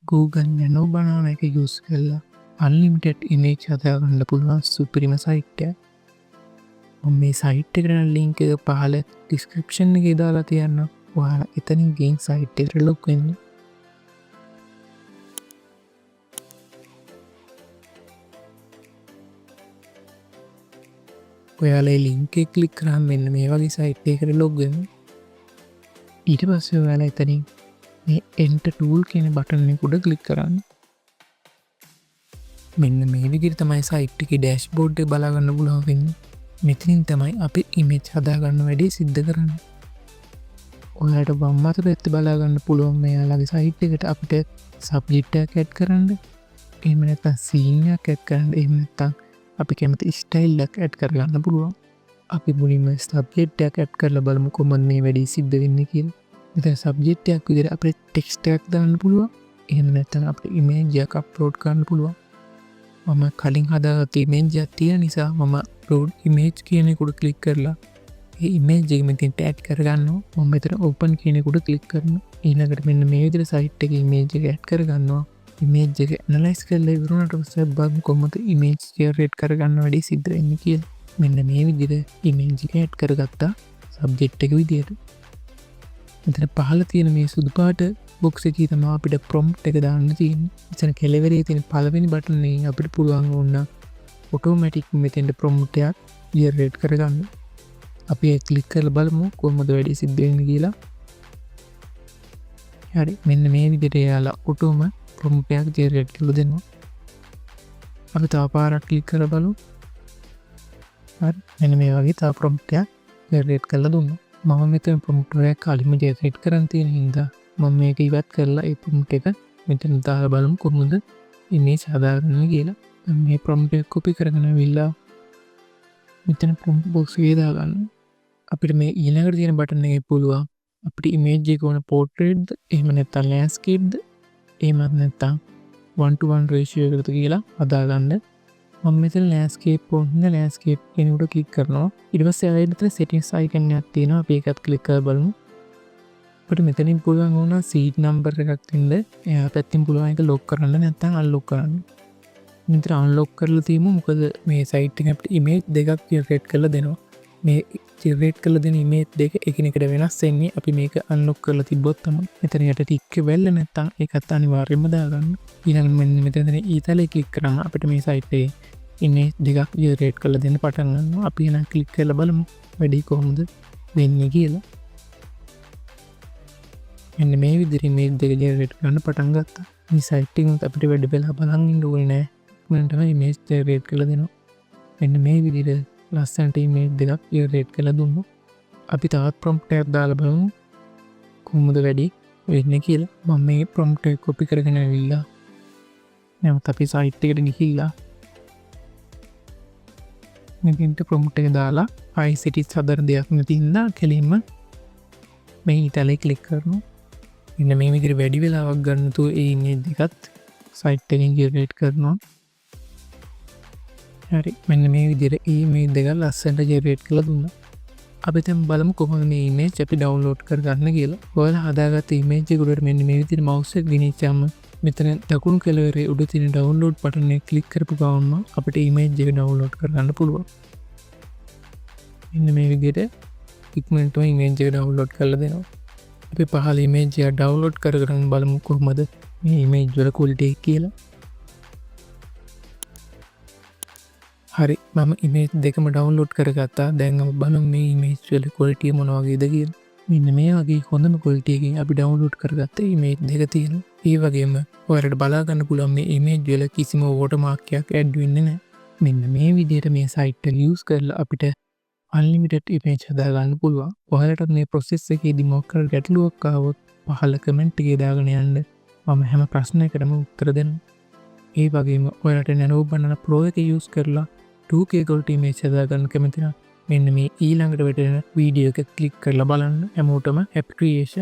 Google Nano बनाන එක use කරලා unlimited image හදාගන්න පුළුවන් සුපිරිම සයිට් එකක්. මම මේ සයිට් එකට ලින්ක් එක පහළ ඩිස්ක්‍රිප්ෂන් එකේ දාලා තියන්නම්. ඔයාලා එතනින් ගිහින් සයිට් එකට ලොග් වෙන්න. ඔයාලා ලින්ක් එක ක්ලික් කරාම මෙන්න මේ වගේ සයිට් එකකට ලොග් වෙන්න. ඊට පස්සේ ඔයාලා එතනින් මේ එන්ටර් ටූල් කියන බටන් එක උඩ ක්ලික් කරන්න. මෙන්න මේ විදිහට තමයි සයිට් එකේ ඩෑෂ්බෝඩ් එක බලා ගන්න පුළුවන් වෙන්නේ. මෙතනින් තමයි අපි ඉමේජ් හදාගන්න වැඩේ සිද්ධ කරන්නේ. ඔයාලට වම් අත පැත්ත බලා ගන්න පුළුවන් මෙයාලගේ සයිට් එකට අපිට සබ්ජෙක්ට් එකක් ඇඩ් කරන්න. එහෙම නැත්නම් සීන් එකක් ඇඩ් කරන්න. එහෙම නැත්නම් අපි කැමති ස්ටයිල් එකක් ඇඩ් කරගන්න පුළුවන්. අපි මුලින්ම සබ්ජෙක්ට් එකක් ඇඩ් කරලා බලමු කොහොමද මේ වැඩේ සිද්ධ වෙන්නේ කියලා. මෙතන සබ්ජෙක්ට් එකක් විදිහට අපිට ටෙක්ස්ට් එකක් දාන්න පුළුවන්. එහෙම නැත්නම් අපිට ඉමේජ් එකක් අප්ලෝඩ් කරන්න පුළුවන්. මම කලින් හදාගත්ත ඉමේජ් එකක් තියෙන නිසා මම අප්ලෝඩ් ඉමේජ් කියන එක උඩ ක්ලික් කරලා මේ ඉමේජ් එක මෙතෙන් ටැග් කරගන්නවා. මම මෙතන ඕපන් කියන එක උඩ ක්ලික් කරනවා. ඊළඟට මෙන්න මේ විදිහට සයිට් එකේ ඉමේජ් එක ඇඩ් කරගන්නවා. ඉමේජ් එක ඇනලයිස් කරලා ඉවරනට පස්සේ බලමු කොහොමද ඉමේජ් ජෙනරේට් කරගන්න වැඩේ සිද්ධ වෙන්නේ කියලා. මෙන්න මේ විදිහට ඉමේජ් එක ඇඩ් කරගත්තා සබ්ජෙක්ට් එක විදිහට. මෙතන පහළ තියෙන මේ සුදු පාට බොක්ස් එකේ තමයි අපිට ප්‍රොම්ප්ට් එක දාන්න තියෙන්නේ. එතන කෙළවරේ තියෙන පළවෙනි බටන් එකෙන් අපිට පුළුවන් වුණා ඔටෝමැටික් මෙතෙන්ට ප්‍රොම්ප්ට් එකක් ජෙනරේට් කරගන්න. අපි ඒක ක්ලික් කරලා බලමු කොහොමද වැඩේ සිද්ධ වෙන්නේ කියලා. හරි මෙන්න මේ විදිහට යාලා ඔටෝම ප්‍රොම්ප්ට් එකක් ජෙනරේට් කරලා දෙනවා. අපි තව පාරක් ක්ලික් කරලා බලමු. හරි මෙන්න මේ වගේ තව ප්‍රොම්ප්ට් එකක් ජෙනරේට් කරලා දුන්නා. මම මෙතන ප්‍රොම්ප්ට් එකක් කලින්ම ජෙනරේට් කරන් තියෙන හින්දා මම මේක ඉවත් කරලා ඒ ප්‍රොම්ප්ට් එක මෙතන දාලා බලමු කොහොමද ඉමේජ් හදාගන්නේ කියලා. මේ ප්‍රොම්ප්ට් එක කොපි කරගෙන ආවිල්ලා මෙතන ප්‍රොම්ප්ට් බොක්ස් එකේ දාගන්න. අපිට මේ ඊළඟට තියෙන බටන් එකේ පුළුවන් අපිට ඉමේජ් එක ඕන පෝර්ට්‍රේට්ද එහෙම නැත්නම් ලෑන්ඩ්ස්කේප්ද එහෙම නැත්නම් 1:1 රේෂියෝ එකකට කියලා හදාගන්න. මම මෙතන ලෑන්ඩ්ස්කේප් ඕන ලෑන්ඩ්ස්කේප් කියන උඩ ක්ලික් කරනවා. ඊට පස්සේ ආයෙත් මෙතන සෙටින්ග්ස් අයිකන් එකක් තියෙනවා. අපි ඒකත් ක්ලික් කරලා බලමු. අපිට මෙතනින් පුළුවන් වුණා සීට් නම්බර් එකක් දෙන්න. එයා පැත්තෙන් පුළුවන් ඒක ලොක් කරන්න නැත්නම් අන්ලොක් කරන්න. මෙතන අන්ලොක් කරලා තියමු. මොකද මේ සයිට් එකේ අපිට ඉමේජ් දෙකක් ජෙනරේට් කරලා දෙනවා. මේ ජෙනරේට් කරලා දෙන ඉමේජ් දෙක එකිනෙකට වෙනස් වෙන්නේ අපි මේක අන්ලොක් කරලා තිබ්බොත් තමයි. මෙතන යට ටික් එක වැල්ල නැත්නම් ඒකත් අනිවාර්යයෙන්ම දාගන්න. ඊළඟට මෙන්න මෙතන ඊතලේ ක්ලික් කරාම අපිට මේ සයිට් එකේ ඉමේජ් දෙකක් ජෙනරේට් කරලා දෙන්න පටන් ගන්නවා. අපි එහෙනම් ක්ලික් කරලා බලමු වැඩි කොහොමද වෙන්නේ කියලා. මෙන්න මේ විදිහට ඉමේජ් දෙක ජෙනරේට් කරන්න පටන් ගත්තා. මේ සයිට් එකෙන් අපිට වැඩි වෙලා බලන් ඉන්න ඕනේ නෑ. මොකද ඉමේජ් ජෙනරේට් කරලා දෙනවා. මෙන්න මේ විදිහට ලස්සනට ඉමේජ් දෙකක් ජෙනරේට් කරලා දුන්නා. අපි තවත් ප්‍රොම්ප්ට් එකක් දාලා බලමු කොහොමද වැඩි වෙන්නේ කියලා. මම මේ ප්‍රොම්ප්ට් එක කොපි කරගෙන ආවිල්ලා නැවත අපි සයිට් එකට ගිහිල්ලා මෙතෙන්ට ප්‍රොම්ප්ට් එක දාලා ආයි සිටිස් හදන දෙයක් නැති හින්දා කෙලින්ම මේ ඊතලේ ක්ලික් කරනවා. මෙන්න මේ විදිහට වැඩි වෙලාවක් ගන්න තු ඒ ඉමේජ් දෙකත් සයිට් එකෙන් ජෙනරේට් කරනවා. හරි මෙන්න මේ විදිහට ඉමේජ් දෙක ලස්සනට ජෙනරේට් කරලා දුන්නා. අපි දැන් බලමු කොහොමද මේ ඉමේජ් අපි ඩවුන්ලෝඩ් කරගන්න කියලා. ඔයාලා හදාගත්ත ඉමේජ් එක උඩට මෙන්න මේ විදිහට මවුස් එක ගෙනිච්චාම මෙතන දකුණු කෙළවරේ උඩ තියෙන ඩවුන්ලෝඩ් බටන් එක ක්ලික් කරපු ගමන්ම අපිට ඉමේජ් එක ඩවුන්ලෝඩ් කරගන්න පුළුවන්. මෙන්න මේ විදිහට ඉක්මනටම ඉමේජ් එක ඩවුන්ලෝඩ් කරලා දෙනවා. අපි පහළ ඉමේජ් එක ඩවුන්ලෝඩ් කරගෙන බලමු කොහොමද මේ ඉමේජ් වල ක්වොලිටි එක කියලා. හරි මම ඉමේජ් දෙකම ඩවුන්ලෝඩ් කරගත්තා. දැන් අපි බලමු මේ ඉමේජ් වල ක්වොලිටි මොන වගේද කියලා. මෙන්න මේ වගේ හොඳම ක්වොලිටි එකකින් අපි ඩවුන්ලෝඩ් කරගත්ත ඉමේජ් දෙක තියෙනවා. ඒ වගේම ඔයාලට බලා ගන්න පුළුවන් මේ ඉමේජ් වල කිසිම වෝටර්මාක් එකක් ඇඩ් වෙන්නේ නැහැ. මෙන්න මේ විදිහට මේ සයිට් එක යූස් කරලා අපිට අන්ලිමිටඩ් ඉමේජ් හදාගන්න පුළුවන්. ඔයාලට මේ ප්‍රොසෙස් එකේදී මොකක් හරි ගැටලුවක් ආවොත් පහළ කමෙන්ට් එකේ දාගෙන යන්න. මම හැම ප්‍රශ්නයකටම උත්තර දෙනවා. ඒ වගේම ඔයාලට Nano Banana Pro එක යූස් කරලා 2K quality image හදාගන්න කැමති නම් මෙන්න මේ ඊළඟට වැටෙන වීඩියෝ එක ක්ලික් කරලා බලන්න. හැමෝටම happy creation.